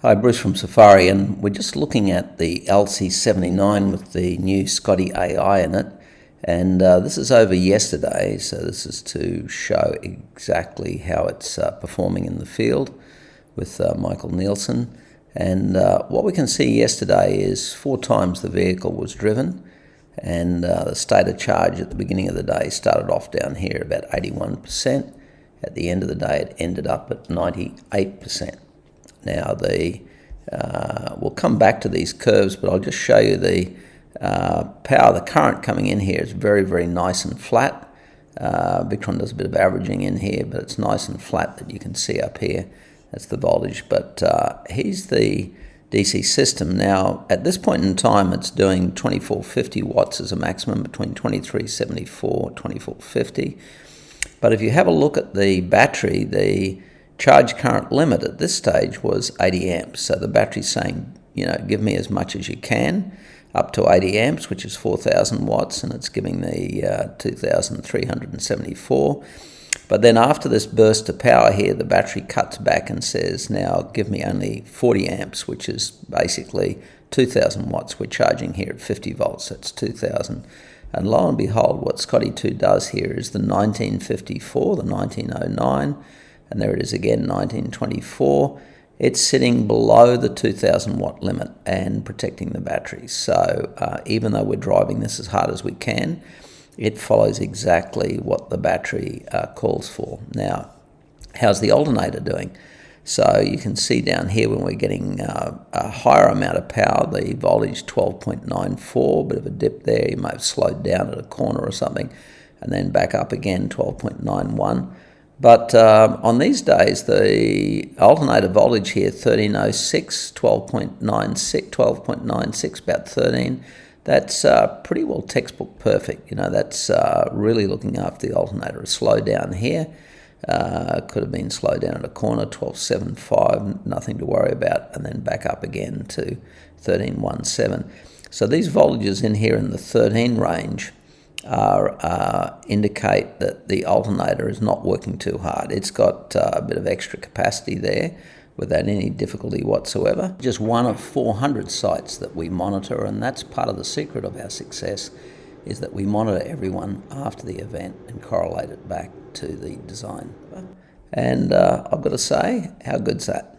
Hi, Bruce from Safiery, and we're just looking at the LC79 with the new Scotty AI in it. And this is over yesterday, so this is to show exactly how it's performing in the field with Michael Nielsen. And what we can see yesterday is 4 times the vehicle was driven, and the state of charge at the beginning of the day started off down here about 81%. At the end of the day, it ended up at 98%. Now, we'll come back to these curves, but I'll just show you the power. The current coming in here is very, very nice and flat. Victron does a bit of averaging in here, but it's nice and flat that you can see up here. That's the voltage, but here's the DC system. Now, at this point in time, it's doing 2450 watts as a maximum, between 2374 and 2450. But if you have a look at the battery, the charge current limit at this stage was 80 amps. So the battery's saying, give me as much as you can, up to 80 amps, which is 4,000 watts, and it's giving me 2,374. But then after this burst of power here, the battery cuts back and says, now give me only 40 amps, which is basically 2,000 watts. We're charging here at 50 volts, that's 2,000. And lo and behold, what Scotty 2 does here is the 1954, the 1909, and there it is again, 1924. It's sitting below the 2,000 watt limit and protecting the battery. So even though we're driving this as hard as we can, it follows exactly what the battery calls for. Now, how's the alternator doing? So you can see down here when we're getting a higher amount of power, the voltage 12.94, bit of a dip there. You may have slowed down at a corner or something, and then back up again, 12.91. But on these days, the alternator voltage here, 1306, 12.96, 12.96, about 13. That's pretty well textbook perfect. That's really looking after the alternator. A slow down here. Could have been slowed down at a corner, 12.75, nothing to worry about, and then back up again to 13.17. So these voltages in here in the 13 range indicate that the alternator is not working too hard. It's got a bit of extra capacity there without any difficulty whatsoever. Just one of 400 sites that we monitor, and that's part of the secret of our success, is that we monitor everyone after the event and correlate it back to the design. And I've got to say, how good's that?